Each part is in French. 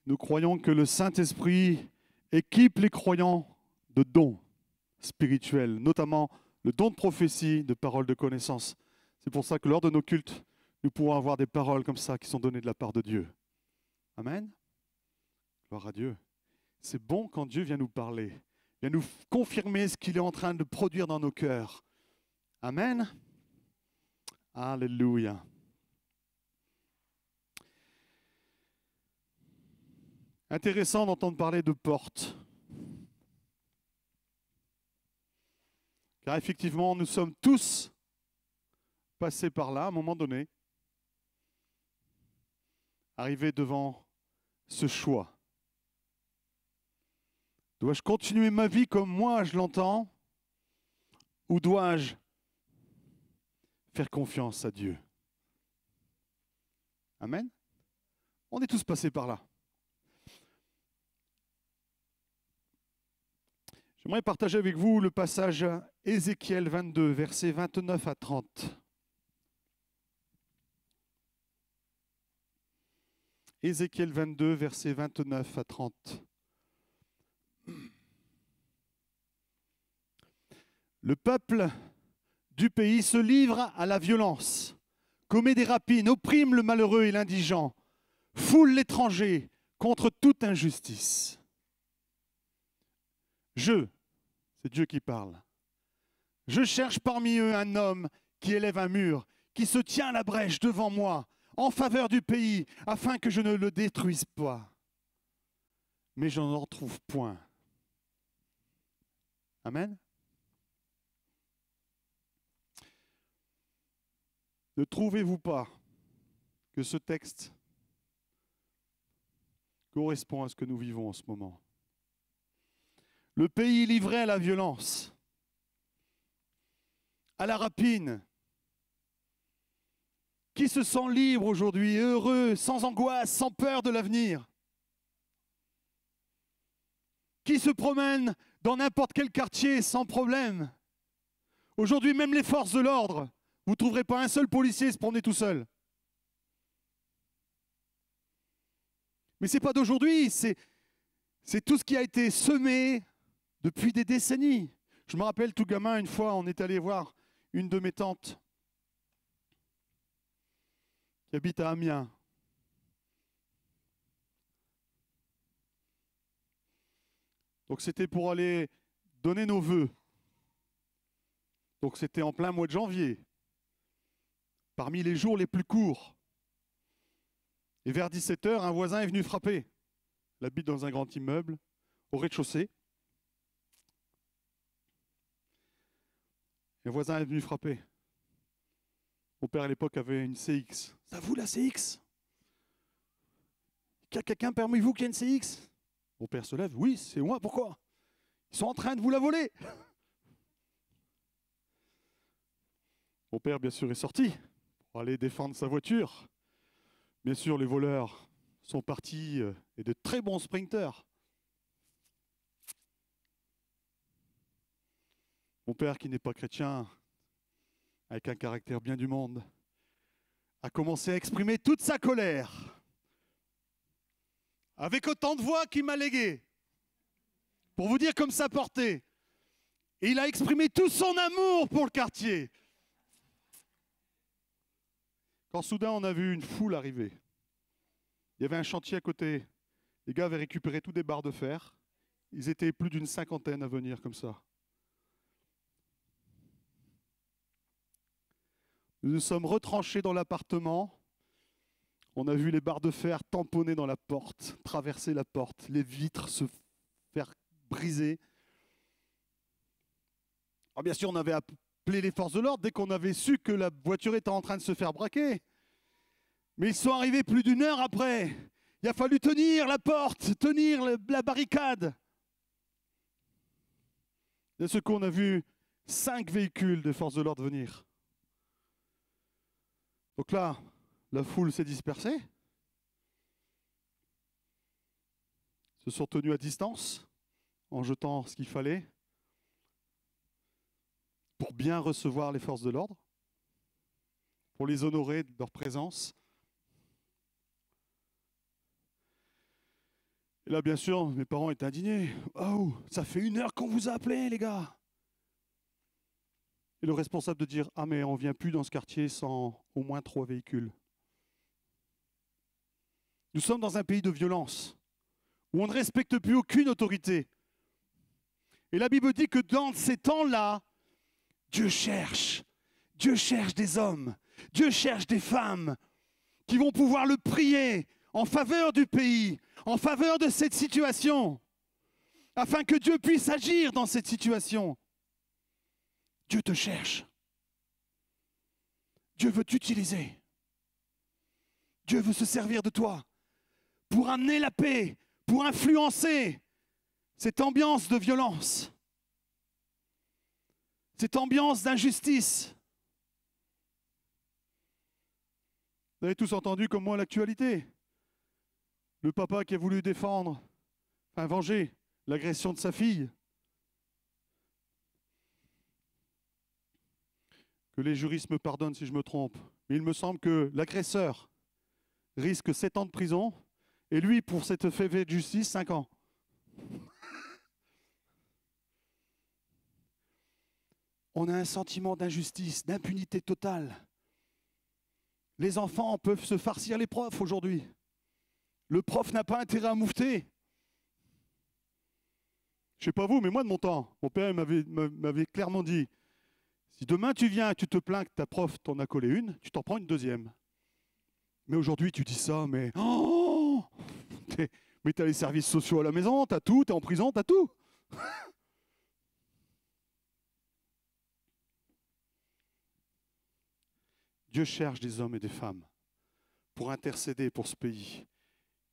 Nous croyons que le Saint-Esprit équipe les croyants de dons spirituels, notamment le don de prophétie, de paroles de connaissance. C'est pour ça que lors de nos cultes, nous pouvons avoir des paroles comme ça qui sont données de la part de Dieu. Amen. Gloire à Dieu. C'est bon quand Dieu vient nous parler, vient nous confirmer ce qu'il est en train de produire dans nos cœurs. Amen. Alléluia. Intéressant d'entendre parler de portes. Car effectivement, nous sommes tous passés par là à un moment donné, arrivés devant ce choix. Dois-je continuer ma vie comme moi je l'entends, ou dois-je faire confiance à Dieu? Amen. On est tous passés par là. J'aimerais partager avec vous le passage Ézéchiel 22, versets 29 à 30. Ézéchiel 22, versets 29 à 30. Le peuple du pays se livre à la violence, commet des rapines, opprime le malheureux et l'indigent, foule l'étranger contre toute injustice. C'est Dieu qui parle. Je cherche parmi eux un homme qui élève un mur, qui se tient à la brèche devant moi, en faveur du pays, afin que je ne le détruise pas. Mais je n'en trouve point. Amen. Ne trouvez-vous pas que ce texte correspond à ce que nous vivons en ce moment? Le pays livré à la violence, à la rapine. Qui se sent libre aujourd'hui, heureux, sans angoisse, sans peur de l'avenir? Qui se promène dans n'importe quel quartier sans problème? Aujourd'hui, même les forces de l'ordre, vous ne trouverez pas un seul policier se promener tout seul. Mais ce n'est pas d'aujourd'hui, c'est tout ce qui a été semé depuis des décennies. Je me rappelle tout gamin, une fois, on est allé voir une de mes tantes qui habite à Amiens. Donc c'était pour aller donner nos vœux. Donc c'était en plein mois de janvier, parmi les jours les plus courts. Et vers 17h, un voisin est venu frapper. Il habite dans un grand immeuble, au rez-de-chaussée. Le voisin est venu frapper. Mon père à l'époque avait une CX. C'est à vous la CX? Quelqu'un parmi vous qui a une CX? Mon père se lève. Oui, c'est moi, pourquoi? Ils sont en train de vous la voler. Mon père, bien sûr, est sorti pour aller défendre sa voiture. Bien sûr, les voleurs sont partis et de très bons sprinters. Mon père, qui n'est pas chrétien, avec un caractère bien du monde, a commencé à exprimer toute sa colère, avec autant de voix qu'il m'a légué, pour vous dire comme ça portait. Et il a exprimé tout son amour pour le quartier. Quand soudain on a vu une foule arriver, il y avait un chantier à côté. Les gars avaient récupéré tous des barres de fer. Ils étaient plus d'une cinquantaine à venir comme ça. Nous nous sommes retranchés dans l'appartement. On a vu les barres de fer tamponner dans la porte, traverser la porte, les vitres se faire briser. Alors bien sûr, on avait appelé les forces de l'ordre dès qu'on avait su que la voiture était en train de se faire braquer. Mais ils sont arrivés plus d'une heure après. Il a fallu tenir la porte, tenir la barricade. D'un seul coup, on a vu 5 véhicules de forces de l'ordre venir. Donc là, la foule s'est dispersée. Se sont tenus à distance, en jetant ce qu'il fallait pour bien recevoir les forces de l'ordre, pour les honorer de leur présence. Et là, bien sûr, mes parents étaient indignés. Oh, ça fait 1 heure qu'on vous a appelé, les gars. Et le responsable de dire, ah mais on ne vient plus dans ce quartier sans au moins 3 véhicules. Nous sommes dans un pays de violence, où on ne respecte plus aucune autorité. Et la Bible dit que dans ces temps-là, Dieu cherche des hommes, Dieu cherche des femmes qui vont pouvoir le prier en faveur du pays, en faveur de cette situation, afin que Dieu puisse agir dans cette situation. Dieu te cherche. Dieu veut t'utiliser. Dieu veut se servir de toi pour amener la paix, pour influencer cette ambiance de violence, cette ambiance d'injustice. Vous avez tous entendu comme moi l'actualité. Le papa qui a voulu venger l'agression de sa fille. Que les juristes me pardonnent si je me trompe, mais il me semble que l'agresseur risque 7 ans de prison et lui, pour cette fait de justice, 5 ans. On a un sentiment d'injustice, d'impunité totale. Les enfants peuvent se farcir les profs aujourd'hui. Le prof n'a pas intérêt à moufter. Je ne sais pas vous, mais moi de mon temps, mon père m'avait clairement dit, si demain tu viens et tu te plains que ta prof t'en a collé une, tu t'en prends une deuxième. Mais aujourd'hui tu dis ça, mais oh, mais tu as les services sociaux à la maison, tu as tout, tu es en prison, tu as tout. Dieu cherche des hommes et des femmes pour intercéder pour ce pays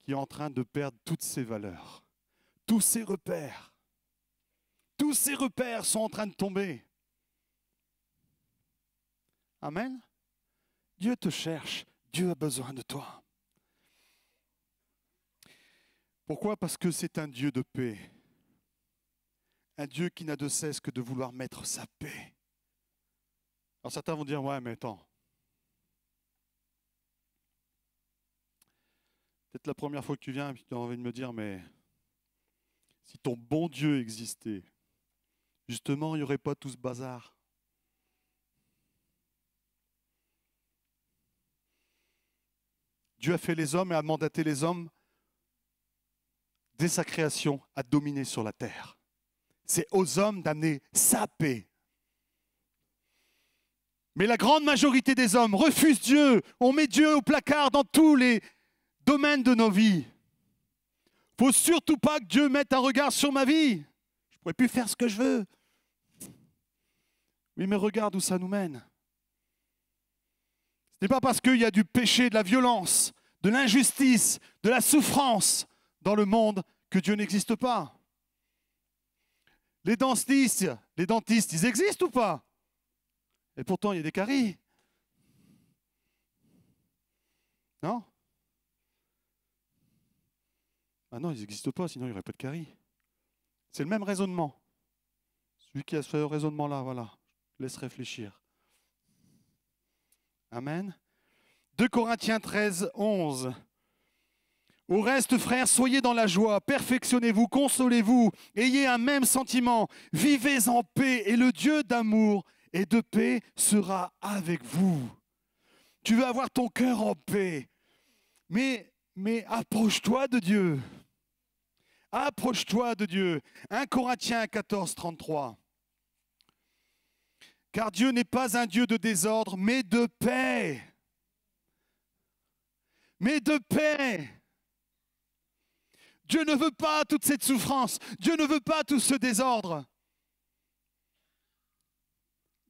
qui est en train de perdre toutes ses valeurs, tous ses repères. Tous ces repères sont en train de tomber. Amen. Dieu te cherche. Dieu a besoin de toi. Pourquoi? Parce que c'est un Dieu de paix. Un Dieu qui n'a de cesse que de vouloir mettre sa paix. Alors certains vont dire, ouais, mais attends. Peut-être la première fois que tu viens, tu as envie de me dire, mais si ton bon Dieu existait, justement, il n'y aurait pas tout ce bazar. Dieu a fait les hommes et a mandaté les hommes, dès sa création, à dominer sur la terre. C'est aux hommes d'amener sa paix. Mais la grande majorité des hommes refusent Dieu. On met Dieu au placard dans tous les domaines de nos vies. Il ne faut surtout pas que Dieu mette un regard sur ma vie. Je ne pourrais plus faire ce que je veux. Oui, mais regarde où ça nous mène. Ce n'est pas parce qu'il y a du péché, de la violence, de l'injustice, de la souffrance dans le monde que Dieu n'existe pas. Les dentistes, ils existent ou pas? Et pourtant, il y a des caries. Non? Ah non, ils n'existent pas, sinon il n'y aurait pas de caries. C'est le même raisonnement. Celui qui a ce raisonnement-là, voilà, laisse réfléchir. Amen. 2 Corinthiens 13, 11. Au reste, frères, soyez dans la joie, perfectionnez-vous, consolez-vous, ayez un même sentiment, vivez en paix, et le Dieu d'amour et de paix sera avec vous. Tu veux avoir ton cœur en paix, mais approche-toi de Dieu. Approche-toi de Dieu. 1 Corinthiens 14, 33. Car Dieu n'est pas un Dieu de désordre, mais de paix. Mais de paix. Dieu ne veut pas toute cette souffrance. Dieu ne veut pas tout ce désordre.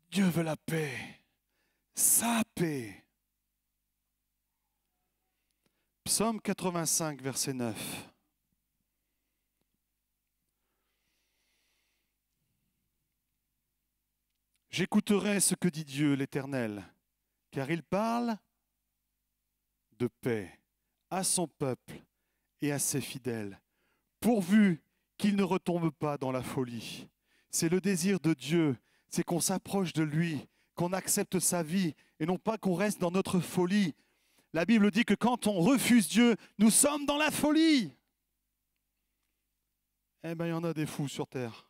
Dieu veut la paix. Sa paix. Psaume 85, verset 9. J'écouterai ce que dit Dieu l'Éternel, car il parle de paix à son peuple et à ses fidèles, pourvu qu'ils ne retombent pas dans la folie. C'est le désir de Dieu, c'est qu'on s'approche de lui, qu'on accepte sa vie, et non pas qu'on reste dans notre folie. La Bible dit que quand on refuse Dieu, nous sommes dans la folie. Eh bien, il y en a des fous sur terre.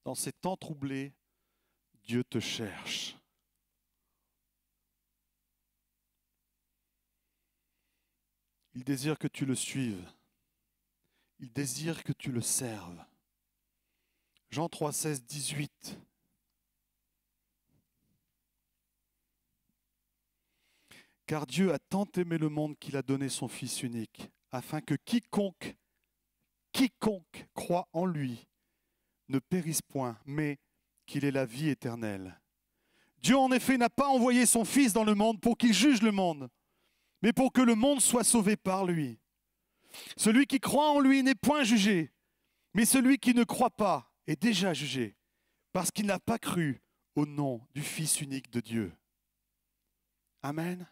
Dans ces temps troublés, Dieu te cherche. Il désire que tu le suives. Il désire que tu le serves. Jean 3, 16, 18. Car Dieu a tant aimé le monde qu'il a donné son Fils unique, afin que quiconque croit en lui ne périsse point, mais qu'il ait la vie éternelle. Dieu, en effet, n'a pas envoyé son Fils dans le monde pour qu'il juge le monde, mais pour que le monde soit sauvé par lui. Celui qui croit en lui n'est point jugé, mais celui qui ne croit pas est déjà jugé, parce qu'il n'a pas cru au nom du Fils unique de Dieu. Amen.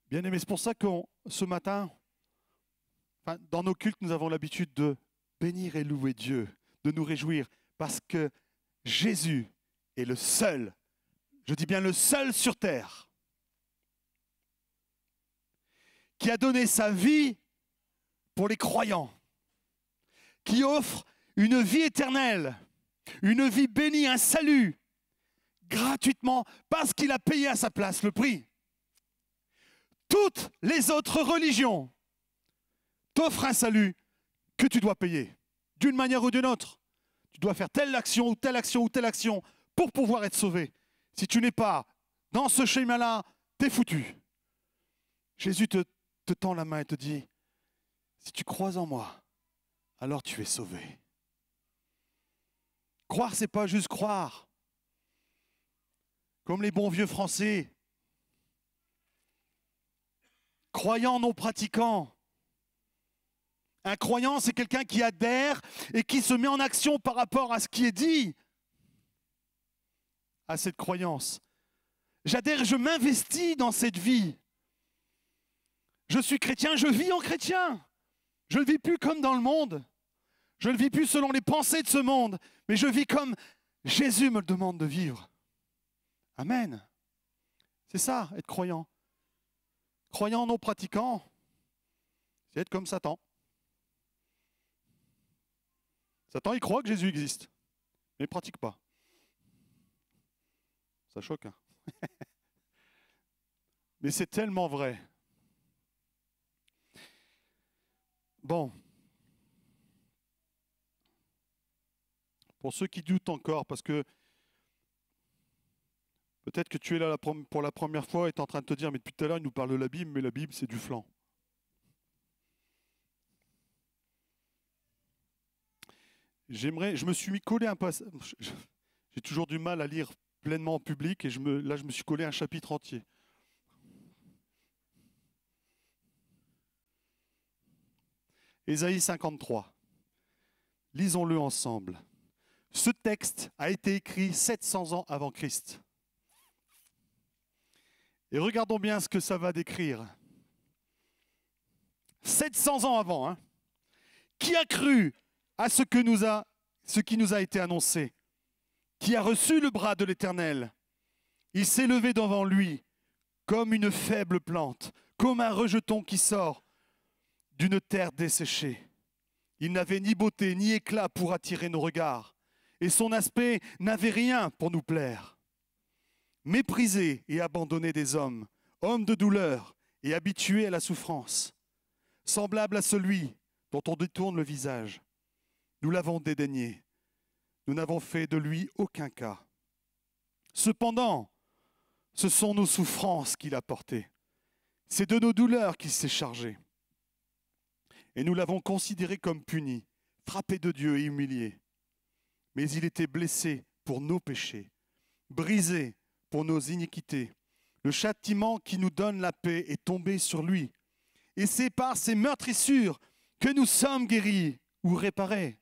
Bien-aimés, c'est pour ça que ce matin, dans nos cultes, nous avons l'habitude de bénir et louer Dieu, de nous réjouir, parce que Jésus est le seul, je dis bien le seul sur terre, qui a donné sa vie pour les croyants, qui offre une vie éternelle, une vie bénie, un salut, gratuitement, parce qu'il a payé à sa place le prix. Toutes les autres religions t'offrent un salut que tu dois payer, d'une manière ou d'une autre. Tu dois faire telle action ou telle action ou telle action pour pouvoir être sauvé. Si tu n'es pas dans ce schéma-là, t'es foutu. Jésus te tend la main et te dit, si tu crois en moi, alors tu es sauvé. Croire, c'est pas juste croire. Comme les bons vieux Français. Croyant non pratiquant. Un croyant, c'est quelqu'un qui adhère et qui se met en action par rapport à ce qui est dit à cette croyance. J'adhère, je m'investis dans cette vie. Je suis chrétien, je vis en chrétien. Je ne vis plus comme dans le monde. Je ne vis plus selon les pensées de ce monde, mais je vis comme Jésus me le demande de vivre. Amen. C'est ça, être croyant. Croyant non pratiquant, c'est être comme Satan. Satan, il croit que Jésus existe, mais il ne pratique pas. Ça choque, hein? Mais c'est tellement vrai. Bon. Pour ceux qui doutent encore, parce que peut-être que tu es là pour la première fois et tu es en train de te dire, mais depuis tout à l'heure, il nous parle de la Bible, mais la Bible, c'est du flan. Je me suis mis collé un passage. J'ai toujours du mal à lire pleinement en public et là, je me suis collé un chapitre entier. Ésaïe 53. Lisons-le ensemble. Ce texte a été écrit 700 ans avant Christ. Et regardons bien ce que ça va décrire. 700 ans avant, hein. Qui a cru à ce qui nous a été annoncé? Qui a reçu le bras de l'Éternel? Il s'est levé devant lui comme une faible plante, comme un rejeton qui sort d'une terre desséchée. Il n'avait ni beauté ni éclat pour attirer nos regards, et son aspect n'avait rien pour nous plaire. Méprisé et abandonné des hommes, homme de douleur et habitué à la souffrance, semblable à celui dont on détourne le visage. Nous l'avons dédaigné, nous n'avons fait de lui aucun cas. Cependant, ce sont nos souffrances qu'il a portées, c'est de nos douleurs qu'il s'est chargé. Et nous l'avons considéré comme puni, frappé de Dieu et humilié. Mais il était blessé pour nos péchés, brisé pour nos iniquités. Le châtiment qui nous donne la paix est tombé sur lui. Et c'est par ses meurtrissures que nous sommes guéris ou réparés.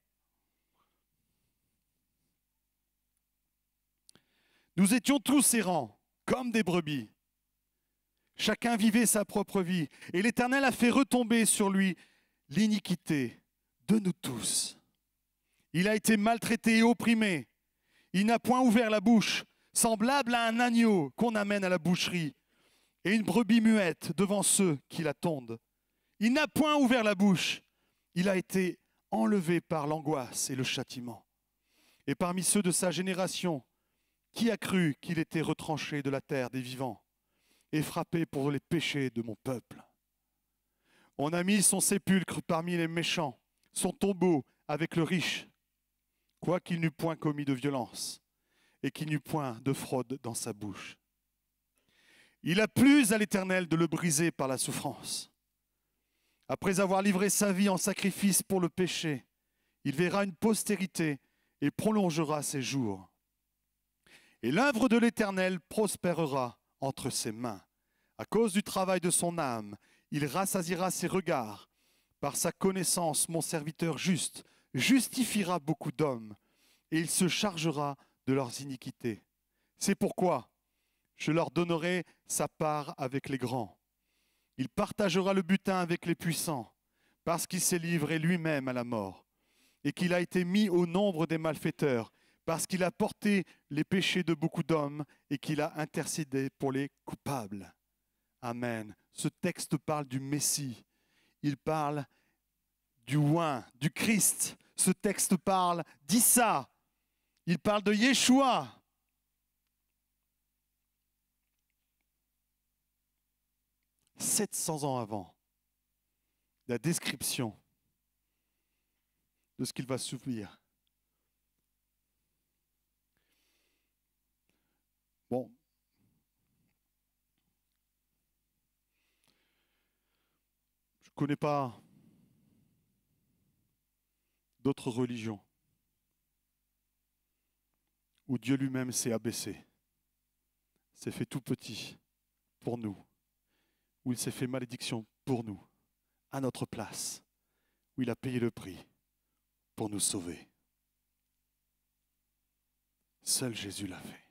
Nous étions tous errants, comme des brebis. Chacun vivait sa propre vie. Et l'Éternel a fait retomber sur lui l'iniquité de nous tous. Il a été maltraité et opprimé. Il n'a point ouvert la bouche, semblable à un agneau qu'on amène à la boucherie, et une brebis muette devant ceux qui la tondent. Il n'a point ouvert la bouche. Il a été enlevé par l'angoisse et le châtiment. Et parmi ceux de sa génération, qui a cru qu'il était retranché de la terre des vivants et frappé pour les péchés de mon peuple? On a mis son sépulcre parmi les méchants, son tombeau avec le riche, quoiqu'il n'eût point commis de violence et qu'il n'eût point de fraude dans sa bouche. Il a plu à l'Éternel de le briser par la souffrance. Après avoir livré sa vie en sacrifice pour le péché, il verra une postérité et prolongera ses jours. Et l'œuvre de l'Éternel prospérera entre ses mains. À cause du travail de son âme, il rassasiera ses regards. Par sa connaissance, mon serviteur juste justifiera beaucoup d'hommes, et il se chargera de leurs iniquités. C'est pourquoi je leur donnerai sa part avec les grands. Il partagera le butin avec les puissants, parce qu'il s'est livré lui-même à la mort, et qu'il a été mis au nombre des malfaiteurs, parce qu'il a porté les péchés de beaucoup d'hommes, et qu'il a intercédé pour les coupables. Amen. Ce texte parle du Messie. Il parle du oint, du Christ. Ce texte parle d'Issa. Il parle de Yeshua. « 700 ans avant, la description de ce qu'il va subir. Bon. Je ne connais pas d'autres religions où Dieu lui-même s'est abaissé, s'est fait tout petit pour nous, où il s'est fait malédiction pour nous, à notre place, où il a payé le prix pour nous sauver. Seul Jésus l'a fait.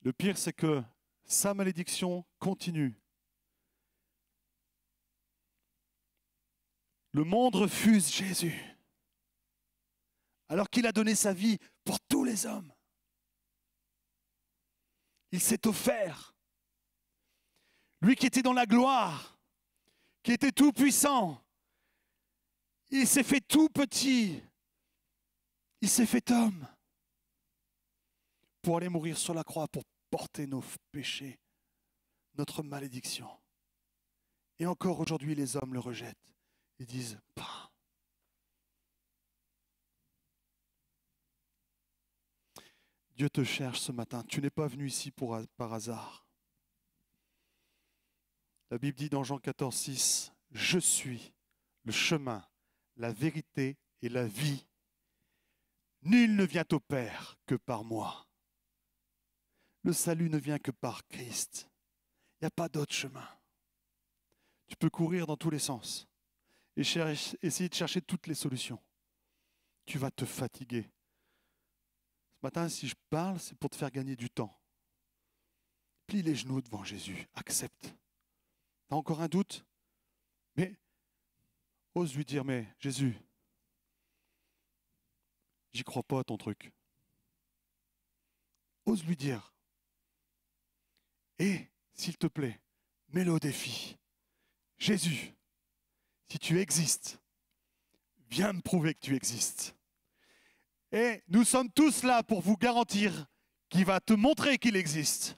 Le pire, c'est que sa malédiction continue. Le monde refuse Jésus, alors qu'il a donné sa vie pour tous les hommes. Il s'est offert. Lui qui était dans la gloire, qui était tout puissant, il s'est fait tout petit. Il s'est fait homme pour aller mourir sur la croix, pour porter nos péchés, notre malédiction. Et encore aujourd'hui, les hommes le rejettent. Ils disent, bah. Dieu te cherche ce matin. Tu n'es pas venu ici par hasard. La Bible dit dans Jean 14, 6, « Je suis le chemin, la vérité et la vie. Nul ne vient au Père que par moi. » Le salut ne vient que par Christ. Il n'y a pas d'autre chemin. Tu peux courir dans tous les sens et essayer de chercher toutes les solutions. Tu vas te fatiguer. Ce matin, si je parle, c'est pour te faire gagner du temps. Plie les genoux devant Jésus. Accepte. Tu as encore un doute? Mais ose lui dire, mais Jésus, j'y crois pas à ton truc. Ose lui dire. Et, s'il te plaît, mets-le au défi. Jésus, si tu existes, viens me prouver que tu existes. Et nous sommes tous là pour vous garantir qu'il va te montrer qu'il existe.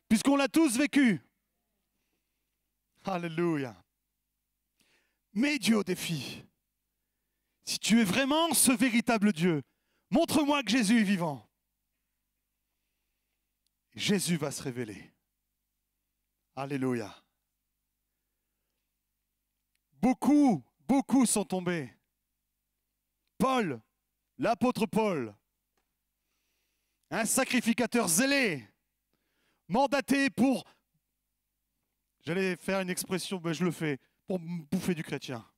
Puisqu'on l'a tous vécu. Alléluia. Mets Dieu au défi. Si tu es vraiment ce véritable Dieu, montre-moi que Jésus est vivant. Jésus va se révéler. Alléluia. Beaucoup sont tombés. Paul, l'apôtre Paul, un sacrificateur zélé, mandaté pour, j'allais faire une expression, mais je le fais, pour bouffer du chrétien.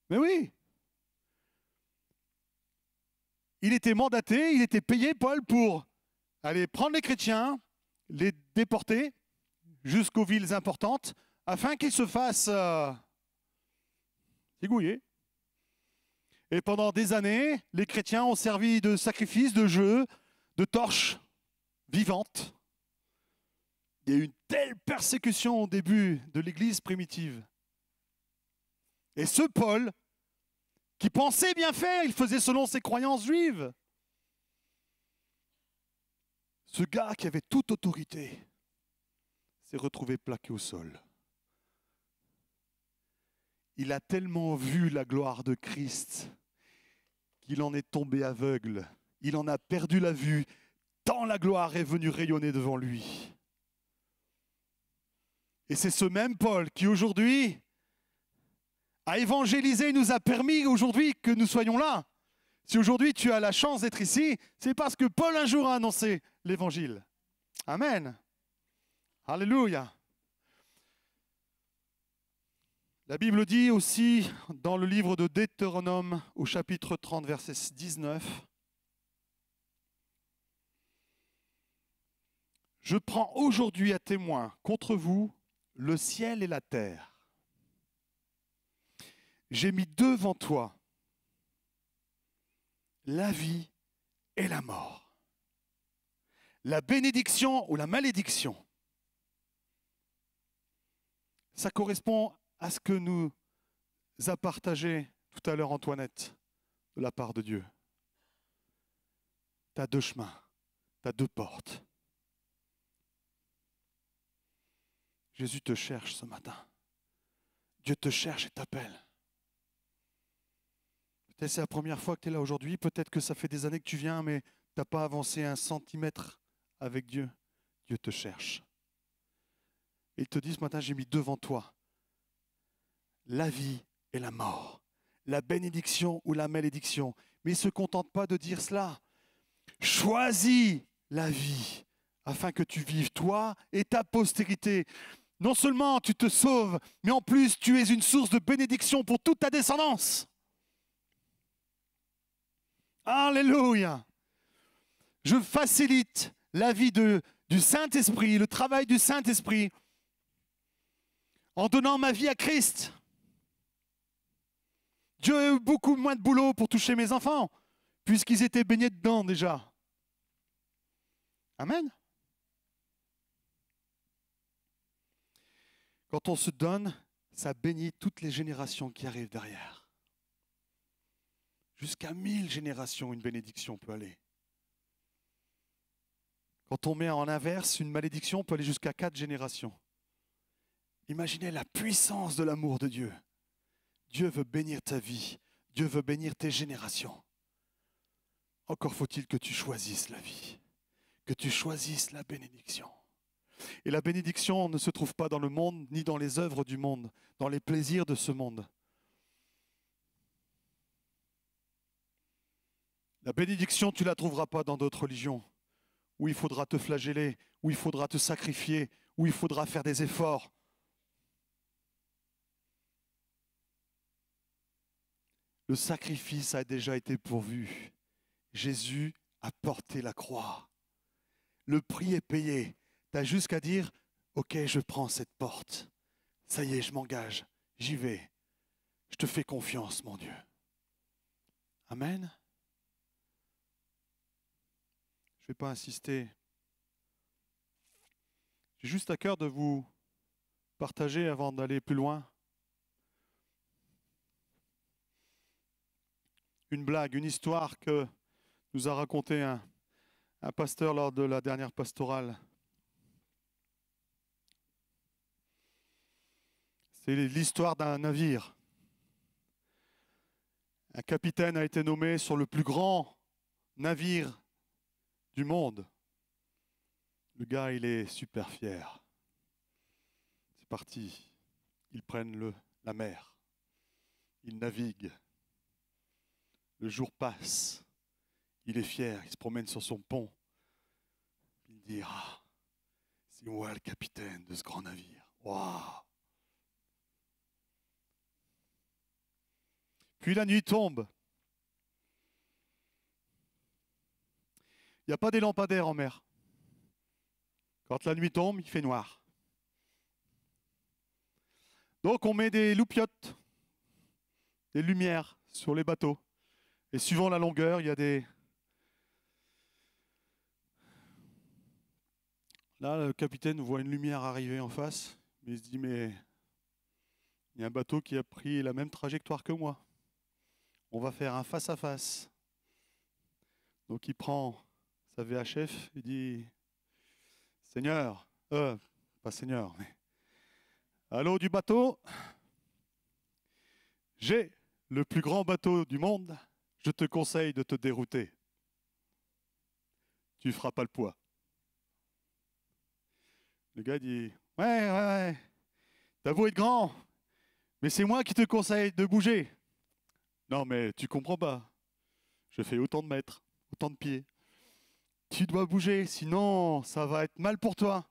Mais oui, il était mandaté, il était payé, Paul, pour aller prendre les chrétiens, les déporter jusqu'aux villes importantes, afin qu'ils se fassent zigouiller. Et pendant des années, les chrétiens ont servi de sacrifice, de jeu, de torches vivantes. Il y a eu une telle persécution au début de l'Église primitive. Et ce Paul, qui pensait bien faire, il faisait selon ses croyances juives. Ce gars qui avait toute autorité s'est retrouvé plaqué au sol. Il a tellement vu la gloire de Christ qu'il en est tombé aveugle. Il en a perdu la vue, tant la gloire est venue rayonner devant lui. Et c'est ce même Paul qui aujourd'hui a évangélisé, nous a permis aujourd'hui que nous soyons là. Si aujourd'hui tu as la chance d'être ici, c'est parce que Paul un jour a annoncé l'évangile. Amen. Alléluia. La Bible dit aussi dans le livre de Deutéronome au chapitre 30, verset 19, « Je prends aujourd'hui à témoin contre vous le ciel et la terre. J'ai mis devant toi la vie et la mort, la bénédiction ou la malédiction. » Ça correspond à ce que nous a partagé tout à l'heure Antoinette de la part de Dieu. Tu as deux chemins, tu as deux portes. Jésus te cherche ce matin. Dieu te cherche et t'appelle. Peut-être c'est la première fois que tu es là aujourd'hui, peut-être que ça fait des années que tu viens, mais tu n'as pas avancé 1 centimètre avec Dieu. Dieu te cherche. Et il te dit ce matin, j'ai mis devant toi la vie et la mort, la bénédiction ou la malédiction. Mais il ne se contente pas de dire cela. Choisis la vie afin que tu vives toi et ta postérité. Non seulement tu te sauves, mais en plus tu es une source de bénédiction pour toute ta descendance. Alléluia. Je facilite la vie du Saint-Esprit, le travail du Saint-Esprit, en donnant ma vie à Christ. Dieu a eu beaucoup moins de boulot pour toucher mes enfants, puisqu'ils étaient baignés dedans déjà. Amen. Quand on se donne, ça bénit toutes les générations qui arrivent derrière. Jusqu'à 1000 générations, une bénédiction peut aller. Quand on met en inverse, une malédiction peut aller jusqu'à 4 générations. Imaginez la puissance de l'amour de Dieu. Dieu veut bénir ta vie. Dieu veut bénir tes générations. Encore faut-il que tu choisisses la vie, que tu choisisses la bénédiction. Et la bénédiction ne se trouve pas dans le monde, ni dans les œuvres du monde, dans les plaisirs de ce monde. La bénédiction, tu ne la trouveras pas dans d'autres religions, où il faudra te flageller, où il faudra te sacrifier, où il faudra faire des efforts. Le sacrifice a déjà été pourvu. Jésus a porté la croix. Le prix est payé. Tu as juste qu'à dire, ok, je prends cette porte. Ça y est, je m'engage, j'y vais. Je te fais confiance, mon Dieu. Amen. Je ne vais pas insister. J'ai juste à cœur de vous partager avant d'aller plus loin. Une blague, une histoire que nous a raconté un pasteur lors de la dernière pastorale. C'est l'histoire d'un navire. Un capitaine a été nommé sur le plus grand navire du monde. Le gars, il est super fier. C'est parti. Ils prennent la mer. Ils naviguent. Le jour passe. Il est fier. Il se promène sur son pont. Il dit, ah, c'est moi le capitaine de ce grand navire. Waouh! Puis la nuit tombe. Il n'y a pas des lampadaires en mer. Quand la nuit tombe, il fait noir. Donc on met des loupiottes, des lumières sur les bateaux. Et suivant la longueur, il y a des... Là, le capitaine voit une lumière arriver en face, mais il se dit, mais il y a un bateau qui a pris la même trajectoire que moi. On va faire un face-à-face. Donc il prend sa VHF, il dit, Seigneur, pas Seigneur, mais à l'eau du bateau, j'ai le plus grand bateau du monde, je te conseille de te dérouter. Tu ne feras pas le poids. Le gars dit, ouais, t'as beau être grand, mais c'est moi qui te conseille de bouger. Non, mais tu comprends pas. Je fais autant de mètres, autant de pieds. Tu dois bouger, sinon ça va être mal pour toi.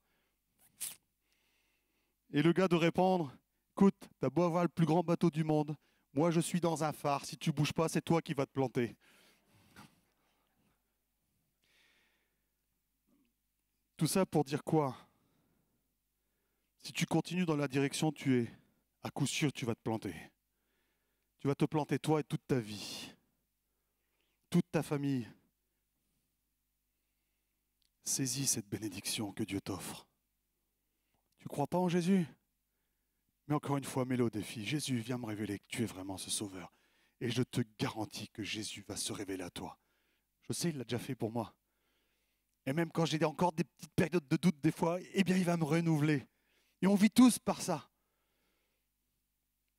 Et le gars de répondre, écoute, t'as beau avoir le plus grand bateau du monde, moi je suis dans un phare, si tu bouges pas, c'est toi qui vas te planter. Tout ça pour dire quoi? Si tu continues dans la direction où tu es, à coup sûr tu vas te planter. Tu vas te planter toi et toute ta vie, toute ta famille. Saisis cette bénédiction que Dieu t'offre. Tu ne crois pas en Jésus? Mais encore une fois, mets-le au défi. Jésus, viens me révéler que tu es vraiment ce sauveur. Et je te garantis que Jésus va se révéler à toi. Je sais, il l'a déjà fait pour moi. Et même quand j'ai encore des petites périodes de doute des fois, eh bien, il va me renouveler. Et on vit tous par ça.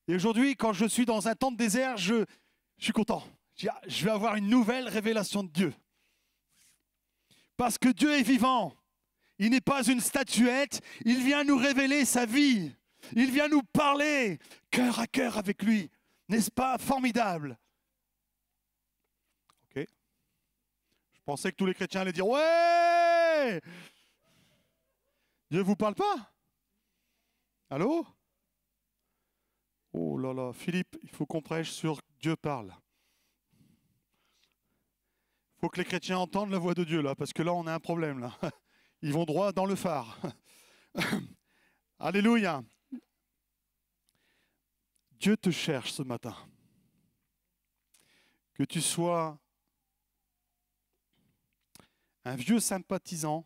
Et aujourd'hui, quand je suis dans un temps de désert, je suis content. Je vais avoir une nouvelle révélation de Dieu. Parce que Dieu est vivant. Il n'est pas une statuette. Il vient nous révéler sa vie. Il vient nous parler cœur à cœur avec lui. N'est-ce pas formidable? Ok. Je pensais que tous les chrétiens allaient dire ouais. Dieu ne vous parle pas? Allô? Oh là là, Philippe, il faut qu'on prêche sur Dieu parle. Il faut que les chrétiens entendent la voix de Dieu là, parce que là on a un problème là. Ils vont droit dans le phare. Alléluia. Dieu te cherche ce matin. Que tu sois un vieux sympathisant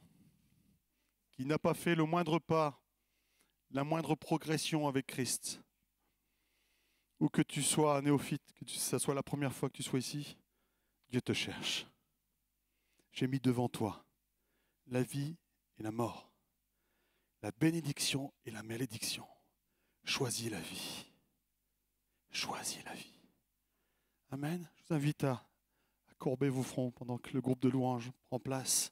qui n'a pas fait le moindre pas, la moindre progression avec Christ, ou que tu sois un néophyte, que ça soit la première fois que tu sois ici, Dieu te cherche. J'ai mis devant toi la vie et la mort, la bénédiction et la malédiction. Choisis la vie. Choisis la vie. Amen. Je vous invite à courber vos fronts pendant que le groupe de louanges prend place.